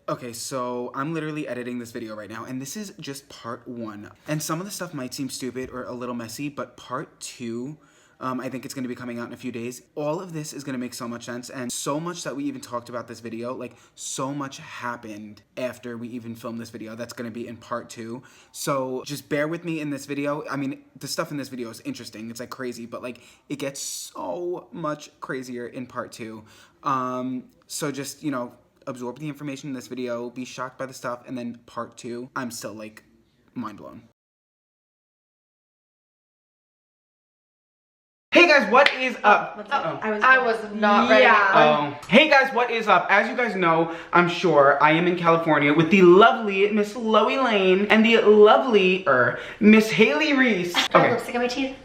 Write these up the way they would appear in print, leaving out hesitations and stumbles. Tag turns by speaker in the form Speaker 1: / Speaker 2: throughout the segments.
Speaker 1: Okay, so I'm literally editing this video right now, and this is just part 1. And some of the stuff might seem stupid or a little messy, but part 2, I think it's going to be coming out in a few days. All of this is going to make so much sense, and so much that we even talked about this video, like so much happened after we even filmed this video that's going to be in part 2. So just bear with me in this video. I mean, the stuff in this video is interesting. It's like crazy, but like it gets so much crazier in part 2. So just, you know, absorb the information in this video, be shocked by the stuff, and then part 2, I'm still like mind blown. Hey guys, what is up?
Speaker 2: What's up? I was not ready.
Speaker 1: Yeah. Hey guys, what is up? As you guys know, I'm sure, I am in California with the lovely Miss Loey Lane and the lovely Miss Hailey Reese.
Speaker 2: Do I have lipstick on my teeth?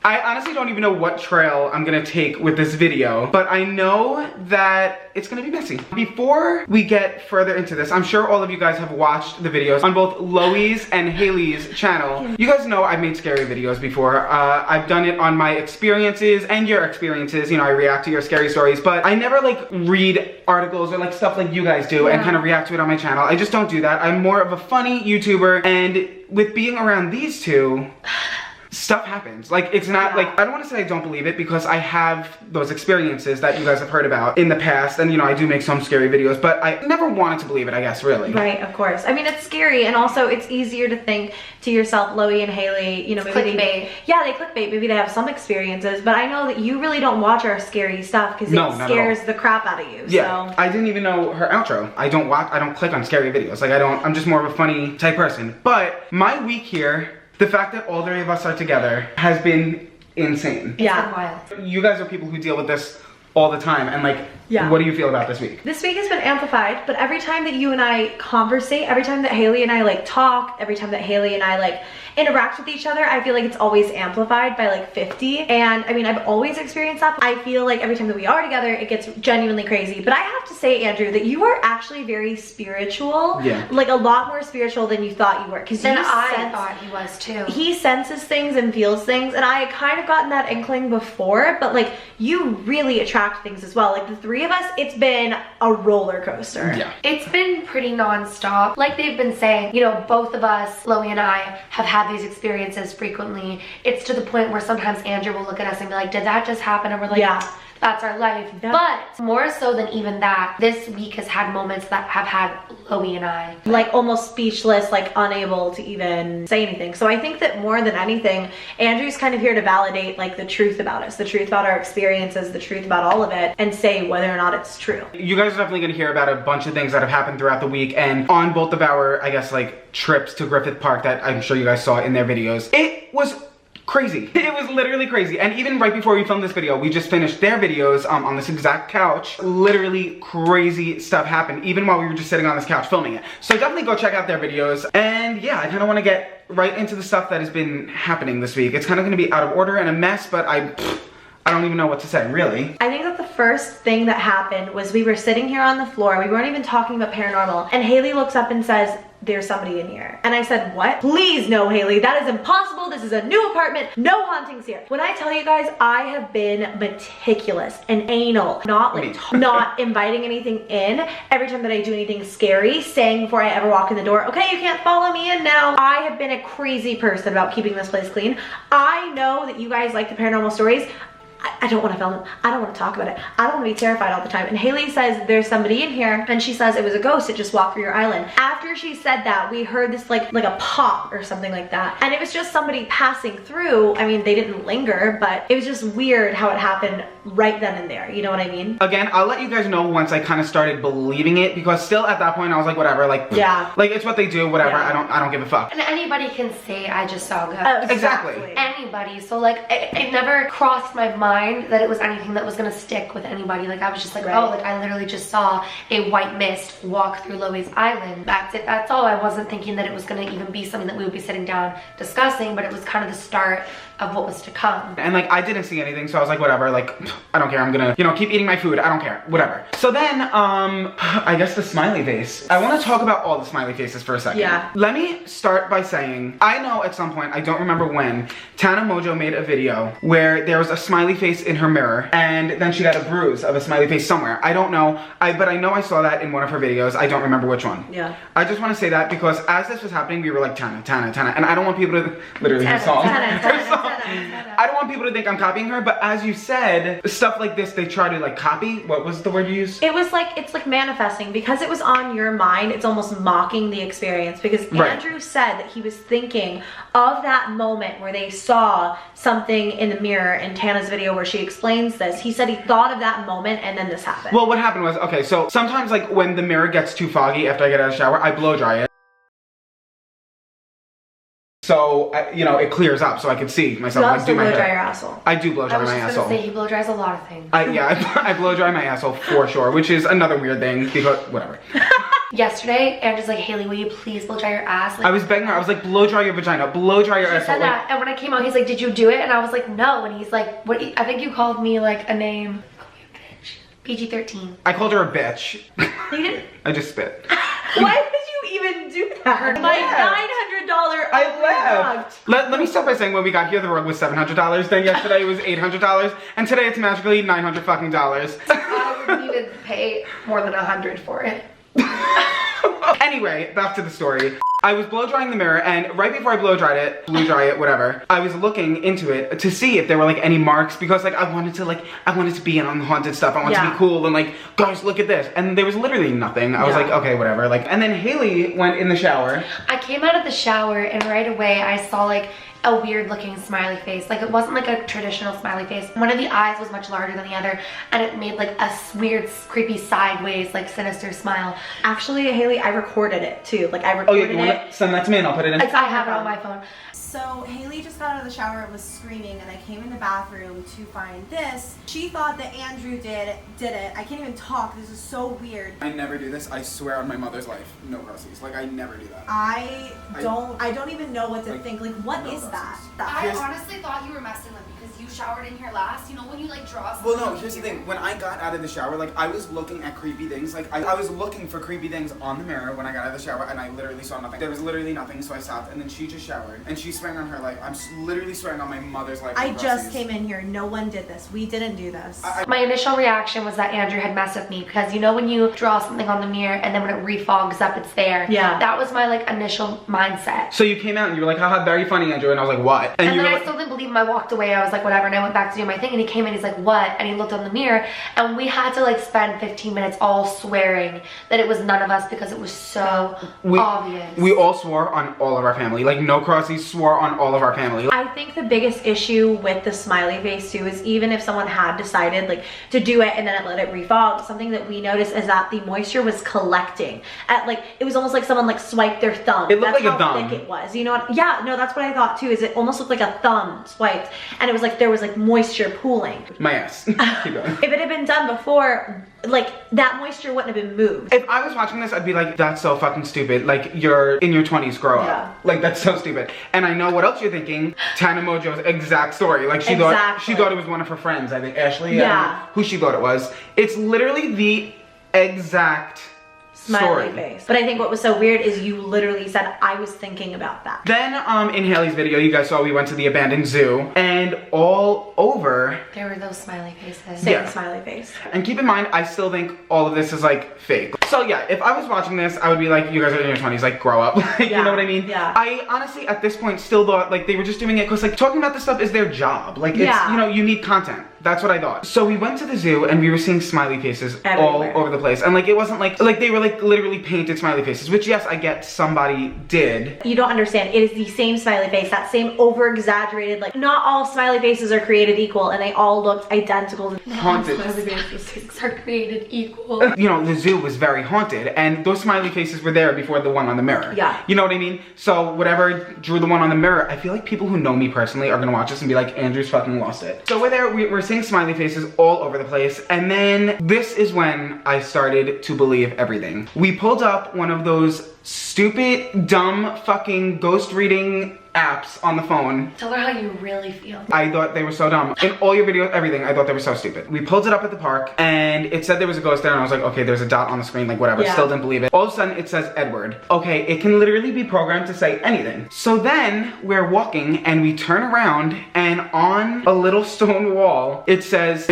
Speaker 1: I honestly don't even know what trail I'm gonna take with this video, but I know that it's gonna be messy. Before we get further into this, I'm sure all of you guys have watched the videos on both Loey's and Hailey's channel. You guys know I've made scary videos before. I've done it on my experiences and your experiences. You know, I react to your scary stories, but I never like read articles or like stuff like you guys do and kind of react to it on my channel. I just don't do that. I'm more of a funny YouTuber, and with being around these two, stuff happens. Like, it's not like, I don't want to say I don't believe it, because I have those experiences that you guys have heard about in the past, and you know, I do make some scary videos, but I never wanted to believe it, I guess, really.
Speaker 2: Right, of course. I mean, it's scary, and also it's easier to think to yourself, Loey and Hailey, you know, maybe
Speaker 3: clickbait.
Speaker 2: They clickbait, maybe they have some experiences, but I know that you really don't watch our scary stuff because it scares the crap out of you.
Speaker 1: Yeah,
Speaker 2: so.
Speaker 1: I didn't even know her outro. I don't click on scary videos. Like, I'm just more of a funny type person. But my week here, the fact that all 3 of us are together has been insane.
Speaker 2: Yeah.
Speaker 3: It's been wild.
Speaker 1: You guys are people who deal with this all the time, and like, what do you feel about this week?
Speaker 2: This week has been amplified, but every time that you and I conversate, every time that Hailey and I like talk, every time that Hailey and I like interact with each other, I feel like it's always amplified by like 50. And I mean, I've always experienced that. I feel like every time that we are together, it gets genuinely crazy. But I have to say, Andrew, that you are actually very spiritual.
Speaker 1: Yeah.
Speaker 2: Like a lot more spiritual than you thought you were. Because
Speaker 3: I thought he was too.
Speaker 2: He senses things and feels things, and I had kind of gotten that inkling before, but like you really attract things as well. Like the 3 of us, it's been a roller coaster.
Speaker 1: Yeah.
Speaker 3: It's been pretty non-stop. Like they've been saying, you know, both of us, Loey and I, have had these experiences frequently. It's to the point where sometimes Andrew will look at us and be like, did that just happen? And we're like, that's our life. But more so than even that, this week has had moments that have had Loey and I
Speaker 2: like almost speechless, like unable to even say anything. So I think that more than anything, Andrew's kind of here to validate like the truth about us, the truth about our experiences, the truth about all of it, and say whether or not it's true. You
Speaker 1: guys are definitely gonna hear about a bunch of things that have happened throughout the week, and on both of our, I guess, like trips to Griffith Park that I'm sure you guys saw in their videos. It was crazy. It was literally crazy. And even right before we filmed this video, we just finished their videos on this exact couch. Literally crazy stuff happened even while we were just sitting on this couch filming it. So definitely go check out their videos. And yeah, I kind of want to get right into the stuff that has been happening this week. It's kind of going to be out of order and a mess, but I don't even know what to say, really. I think that the first thing that happened was we were sitting here on the floor. We weren't even talking about paranormal. And Hailey looks up and says, there's somebody in here. And I said, what? Please no, Hailey, that is impossible. This is a new apartment. No hauntings here. When I tell you guys, I have been meticulous and anal, not like not inviting anything in. Every time that I do anything scary, saying before I ever walk in the door, okay, you can't follow me in now. I have been a crazy person about keeping this place clean. I know that you guys like the paranormal stories. I don't want to film it. I don't want to talk about it. I don't want to be terrified all the time. And Hailey says there's somebody in here, and she says it was a ghost that just walked through your island. After she said that, we heard this like a pop or something like that, and it was just somebody passing through. I mean, they didn't linger, but it was just weird how it happened right then and there. You know what I mean? Again, I'll let you guys know once I kind of started believing it, because still at that point I was like, whatever, like like it's what they do, whatever. I don't give a fuck.
Speaker 3: And anybody can say I just saw a ghost.
Speaker 2: Oh, exactly.
Speaker 3: Anybody. So like it never crossed my mind that it was anything that was gonna stick with anybody. Like I was just like, oh, like I literally just saw a white mist walk through Loey's island. That's it. That's all. I wasn't thinking that it was gonna even be something that we would be sitting down discussing, but it was kind of the start of what was to come.
Speaker 1: And like, I didn't see anything, so I was like, whatever, like, I don't care, I'm gonna, you know, keep eating my food, I don't care, whatever. So then, I guess the smiley face. I wanna talk about all the smiley faces for a second.
Speaker 2: Yeah.
Speaker 1: Let me start by saying, I know at some point, I don't remember when, Tana Mojo made a video where there was a smiley face in her mirror, and then she got a bruise of a smiley face somewhere. I don't know, but I know I saw that in one of her videos, I don't remember which one.
Speaker 2: Yeah.
Speaker 1: I just wanna say that because as this was happening, we were like, Tana, and I don't want people to, literally her song. I don't want people to think I'm copying her, but as you said, stuff like this, they try to like copy. What was the word you used?
Speaker 2: It was like, it's like manifesting because it was on your mind. It's almost mocking the experience because Andrew said that he was thinking of that moment where they saw something in the mirror in Tana's video where she explains this. He said he thought of that moment and then this happened.
Speaker 1: Well, what happened was, okay, so sometimes like when the mirror gets too foggy after I get out of the shower, I blow dry it. So, you know, it clears up so I can see myself.
Speaker 2: You
Speaker 1: like,
Speaker 2: also
Speaker 1: do my
Speaker 2: blow
Speaker 1: hair.
Speaker 2: dry your asshole.
Speaker 1: I do blow dry my asshole.
Speaker 3: I was just gonna say, he blow dries a lot of things.
Speaker 1: Yeah, I blow dry my asshole for sure, which is another weird thing because, whatever.
Speaker 3: Yesterday, Andrew's like, Hailey, will you please blow dry your ass? Like,
Speaker 1: I was begging her, I was like, blow dry your vagina, blow dry your
Speaker 3: he
Speaker 1: asshole.
Speaker 3: said that, and when I came out, he's like, did you do it? And I was like, no. And he's like, what? I think you called me like a name. PG-13.
Speaker 1: I called her a bitch.
Speaker 2: You didn't?
Speaker 1: I just spit.
Speaker 2: Why did you even do that? My $900
Speaker 1: I left. Let me start by saying when we got here, the rug was $700. Then yesterday it was $800, and today it's magically $900 fucking dollars.
Speaker 3: I would need to pay more than $100 for it.
Speaker 1: Anyway, back to the story. I was blow drying the mirror, and right before I blow dry it, whatever, I was looking into it to see if there were like any marks because like I wanted to be in on the haunted stuff. I wanted to be cool and like, guys, look at this. And there was literally nothing. I was like, okay, whatever. Like, and then Hailey went in the shower.
Speaker 3: I came out of the shower and right away I saw like a weird looking smiley face. Like it wasn't like a traditional smiley face. One of the eyes was much larger than the other and it made like a weird creepy sideways like sinister smile.
Speaker 2: Actually, Hailey, I recorded it too. Like I recorded
Speaker 1: you wanna send that to me and I'll put it in?
Speaker 3: I have it on my phone.
Speaker 4: So Hailey just got out of the shower and was screaming, and I came in the bathroom to find this. She thought that Andrew did it. I can't even talk. This is so weird.
Speaker 1: I never do this. I swear on my mother's life. No grossies. Like I never do that.
Speaker 4: I don't even know what to think. Like what is that?
Speaker 5: I honestly thought you were messing with me because you showered in here last. You know when you like draw something.
Speaker 1: Well, no, here's the thing. When I got out of the shower, like I was looking at creepy things. Like I was looking for creepy things on the mirror when I got out of the shower, and I literally saw nothing. There was literally nothing, so I stopped, and then she just showered, and she swearing on her life. I'm literally swearing on my mother's life.
Speaker 4: I just came in here. No one did this. We didn't do this.
Speaker 3: My initial reaction was that Andrew had messed with me because you know when you draw something on the mirror and then when it refogs up, it's there.
Speaker 2: Yeah.
Speaker 3: That was my like initial mindset.
Speaker 1: So you came out and you were like, haha, very funny, Andrew, and I was like, what?
Speaker 3: And
Speaker 1: you
Speaker 3: then
Speaker 1: were
Speaker 3: I
Speaker 1: like,
Speaker 3: still didn't believe him. I walked away. I was like, whatever. And I went back to do my thing. And he came in. He's like, what? And he looked on the mirror. And we had to like spend 15 minutes all swearing that it was none of us because it was so obvious.
Speaker 1: We all swore on all of our family. Like no crossies swore on all of our family.
Speaker 2: I think the biggest issue with the smiley face too is even if someone had decided like to do it and then it let it refog, something that we noticed is that the moisture was collecting at like, it was almost like someone like swiped their thumb.
Speaker 1: It looked
Speaker 2: that's
Speaker 1: like a
Speaker 2: how
Speaker 1: thumb.
Speaker 2: thick it was, you know what? Yeah, no, that's what I thought too, is it almost looked like a thumb swiped and it was like there was like moisture pooling.
Speaker 1: My ass. Keep going.
Speaker 2: If it had been done before, like that moisture wouldn't have been moved.
Speaker 1: If I was watching this, I'd be like, that's so fucking stupid. Like, you're in your 20s, grow up. Like, that's so stupid. And I know what else you're thinking. Tana Mojo's exact story. Like, she thought it was one of her friends. I think Ashley.
Speaker 2: Yeah.
Speaker 1: Who she thought it was. It's literally the exact
Speaker 2: Smiley
Speaker 1: story.
Speaker 2: face. But I think what was so weird is you literally said, I was thinking about that.
Speaker 1: Then, in Hailey's video, you guys saw we went to the abandoned zoo, and all over
Speaker 3: There were those smiley faces.
Speaker 2: Same smiley face.
Speaker 1: And keep in mind, I still think all of this is like fake. So yeah, if I was watching this, I would be like, you guys are in your 20s, like grow up. You know what I mean?
Speaker 2: Yeah.
Speaker 1: I honestly, at this point, still thought like they were just doing it because like talking about this stuff is their job. Like it's, you know, you need content. That's what I thought. So we went to the zoo and we were seeing smiley faces
Speaker 2: everywhere,
Speaker 1: all over the place. And like, it wasn't like they were like literally painted smiley faces, which yes, I get somebody did.
Speaker 2: You don't understand. It is the same smiley face, that same over-exaggerated, like not all smiley faces are created equal and they all looked identical.
Speaker 1: Haunted.
Speaker 3: Smiley faces are created equal.
Speaker 1: You know, the zoo was very haunted and those smiley faces were there before the one on the mirror.
Speaker 2: Yeah.
Speaker 1: You know what I mean? So whatever drew the one on the mirror, I feel like people who know me personally are gonna watch this and be like, Andrew's fucking lost it. So we're there, we're seeing smiley faces all over the place, and then this is when I started to believe everything. We pulled up one of those stupid, dumb, fucking ghost reading apps on the phone.
Speaker 3: Tell her how you really feel.
Speaker 1: I thought they were so dumb. In all your videos, everything, I thought they were so stupid. We pulled it up at the park and it said there was a ghost there and I was like, okay, there's a dot on the screen, like whatever.
Speaker 2: Yeah.
Speaker 1: Still didn't believe it. All of a sudden it says Edward. Okay, it can literally be programmed to say anything. So then we're walking and we turn around and on a little stone wall, it says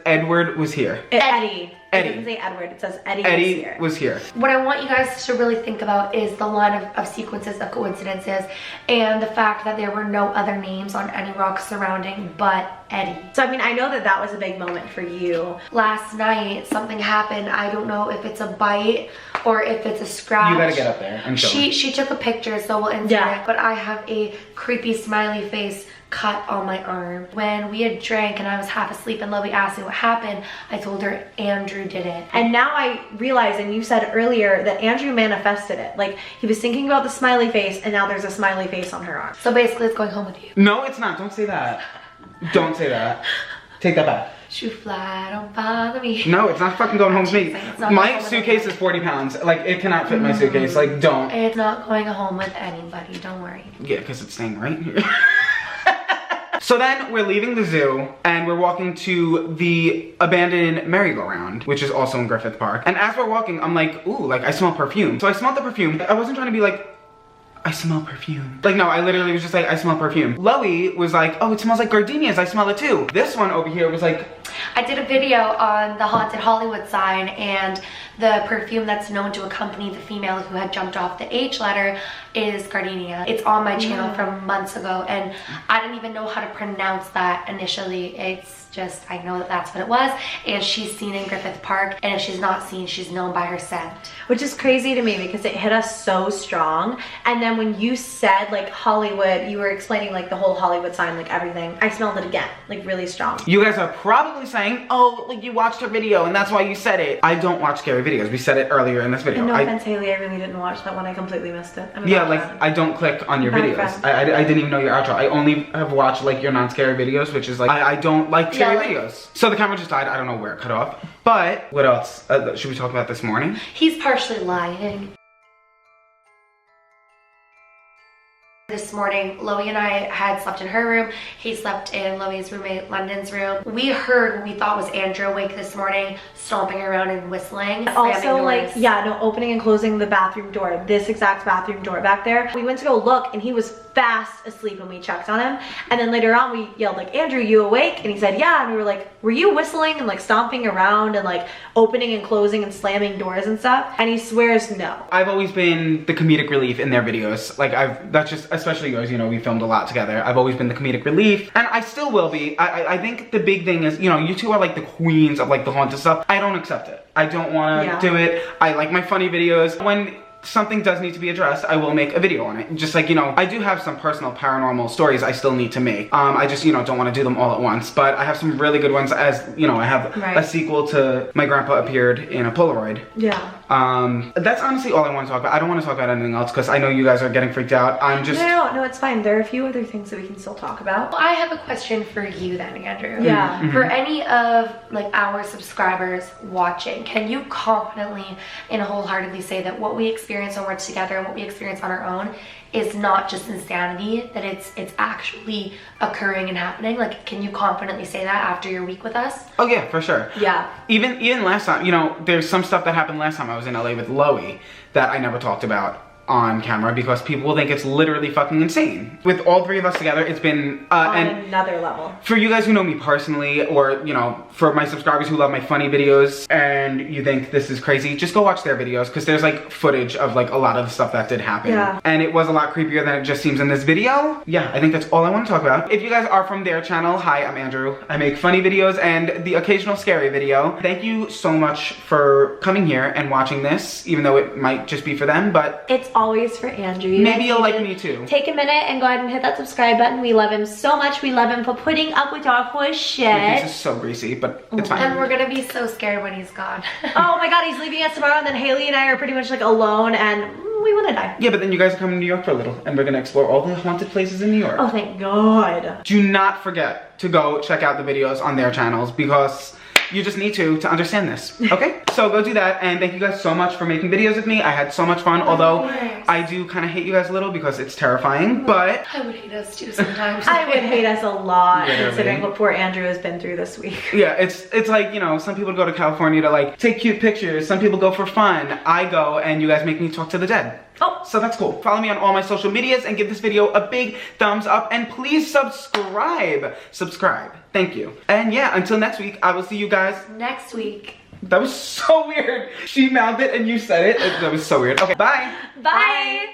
Speaker 1: Edward was here.
Speaker 2: Eddie.
Speaker 1: Eddie.
Speaker 2: It doesn't say Edward, it says Eddie
Speaker 1: Was here.
Speaker 3: What I want you guys to really think about is the line of sequences of coincidences and the fact that there were no other names on any rocks surrounding but Eddie.
Speaker 2: So I mean, I know that that was a big moment for you.
Speaker 3: Last night, something happened. I don't know if it's a bite or if it's a scratch.
Speaker 1: You gotta get up there and show me.
Speaker 3: She took a picture, so we'll insert it. But I have a creepy smiley face cut on my arm. When we had drank and I was half asleep and Loey asked me what happened, I told her Andrew did it.
Speaker 2: And now I realize, and you said earlier, that Andrew manifested it. Like, he was thinking about the smiley face and now there's a smiley face on her arm.
Speaker 3: So basically it's going home with you.
Speaker 1: No, it's not. Don't say that. Don't say that. Take that back.
Speaker 3: Shoot fly, don't bother me.
Speaker 1: No, it's not fucking going home with me.
Speaker 3: Not
Speaker 1: My
Speaker 3: going
Speaker 1: suitcase
Speaker 3: home
Speaker 1: is 40 pounds. Like, it cannot fit my suitcase. Like, don't.
Speaker 3: It's not going home with anybody, don't worry.
Speaker 1: Yeah, because it's staying right here. So then we're leaving the zoo and we're walking to the abandoned merry-go-round, which is also in Griffith Park. And as we're walking, I'm like, ooh, like I smell perfume. So I smelled the perfume. I wasn't trying to be like, I smell perfume. Like, no, I literally was just like, I smell perfume. Loey was like, oh, it smells like gardenias. I smell it too. This one over here was like,
Speaker 3: I did a video on the Haunted Hollywood sign and the perfume that's known to accompany the female who had jumped off the H ladder is gardenia. It's on my channel from months ago and I didn't even know how to pronounce that initially. It's just, I know that that's what it was, and she's seen in Griffith Park, and if she's not seen, she's known by her scent.
Speaker 2: Which is crazy to me because it hit us so strong. And then when you said like Hollywood, you were explaining like the whole Hollywood sign, like everything, I smelled it again, like really strong.
Speaker 1: you guys are probably saying, oh, like you watched her video and that's why you said it. I don't watch scary videos. We said it earlier in this video.
Speaker 2: And no offense, Hailey, I really didn't watch that one. I completely missed it.
Speaker 1: Yeah, like I don't click on your
Speaker 2: Not a
Speaker 1: videos.
Speaker 2: fan.
Speaker 1: I didn't even know your outro. I only have watched like your non-scary videos, which is like, I don't like scary videos. So the camera just died. I don't know where it cut off. But what else should we talk about this morning?
Speaker 3: He's partially lying. This morning, Loey and I had slept in her room. He slept in Loey's roommate, London's room. We heard what we thought was Andrew awake this morning, stomping around and whistling.
Speaker 2: Also, like, yeah, no, opening and closing the bathroom door, this exact bathroom door back there. We went to go look and he was fast asleep when we checked on him. And then later on we yelled like, Andrew, you awake? And he said, yeah. And we were like, were you whistling and like stomping around and like opening and closing and slamming doors and stuff? And he swears no.
Speaker 1: I've always been the comedic relief in their videos. Like that's just, especially yours, you know, we filmed a lot together. I've always been the comedic relief and I still will be. I think the big thing is, you know, you two are like the queens of like the haunted stuff. I don't accept it. I don't want to do it. I like my funny videos. When something does need to be addressed, I will make a video on it. Just like, you know, I do have some personal paranormal stories I still need to make. I just, you know, don't want to do them all at once, but I have some really good ones. As you know, I have a sequel to My Grandpa Appeared in a Polaroid.
Speaker 2: Yeah.
Speaker 1: That's honestly all I want to talk about. I don't want to talk about anything else because I know you guys are getting freaked out. I'm just...
Speaker 2: No, it's fine. There are a few other things that we can still talk about.
Speaker 3: Well, I have a question for you then, Andrew.
Speaker 2: Yeah.
Speaker 3: For any of like our subscribers watching, can you confidently and wholeheartedly say that what we experience when we're together and what we experience on our own is not just insanity, that it's actually occurring and happening? Like, can you confidently say that after your week with us?
Speaker 1: Oh yeah, for sure.
Speaker 2: Yeah.
Speaker 1: Even last time, you know, there's some stuff that happened last time I was in LA with Loey that I never talked about on camera because people will think it's literally fucking insane. With all three of us together, it's been
Speaker 2: on
Speaker 1: and
Speaker 2: another level.
Speaker 1: For you guys who know me personally, or you know, for my subscribers who love my funny videos and you think this is crazy, just go watch their videos because there's like footage of like a lot of the stuff that did happen.
Speaker 2: Yeah.
Speaker 1: And it was a lot creepier than it just seems in this video. Yeah, I think that's all I want to talk about. If you guys are from their channel, hi, I'm Andrew. I make funny videos and the occasional scary video. Thank you so much for coming here and watching this, even though it might just be for them, but
Speaker 2: it's always for Andrew.
Speaker 1: Maybe you'll like me too.
Speaker 2: Take a minute and go ahead and hit that subscribe button. We love him so much. We love him for putting up with our horse shit.
Speaker 1: This is so greasy, but it's fine.
Speaker 3: And we're gonna be so scared when he's gone.
Speaker 2: Oh my god, he's leaving us tomorrow, and then Hailey and I are pretty much like alone, and we want to die.
Speaker 1: Yeah, but then you guys are coming to New York for a little, and we're gonna explore all the haunted places in New York.
Speaker 2: Oh, thank God.
Speaker 1: Do not forget to go check out the videos on their channels because You just need to understand this, okay? So go do that, and thank you guys so much for making videos with me. I had so much fun, although I do kind of hate you guys a little because it's terrifying, but...
Speaker 3: I would hate us too sometimes.
Speaker 2: I would hate us a lot,
Speaker 1: Literally.
Speaker 2: considering what poor Andrew has been through this week.
Speaker 1: Yeah, it's like, you know, some people go to California to like take cute pictures, some people go for fun. I go and you guys make me talk to the dead. Oh, so that's cool. Follow me on all my social medias and give this video a big thumbs up, and please subscribe. Subscribe. Thank you. And yeah, until next week, I will see you guys
Speaker 3: next week.
Speaker 1: That was so weird. She mouthed it and you said it. That was so weird. Okay, bye.
Speaker 2: Bye.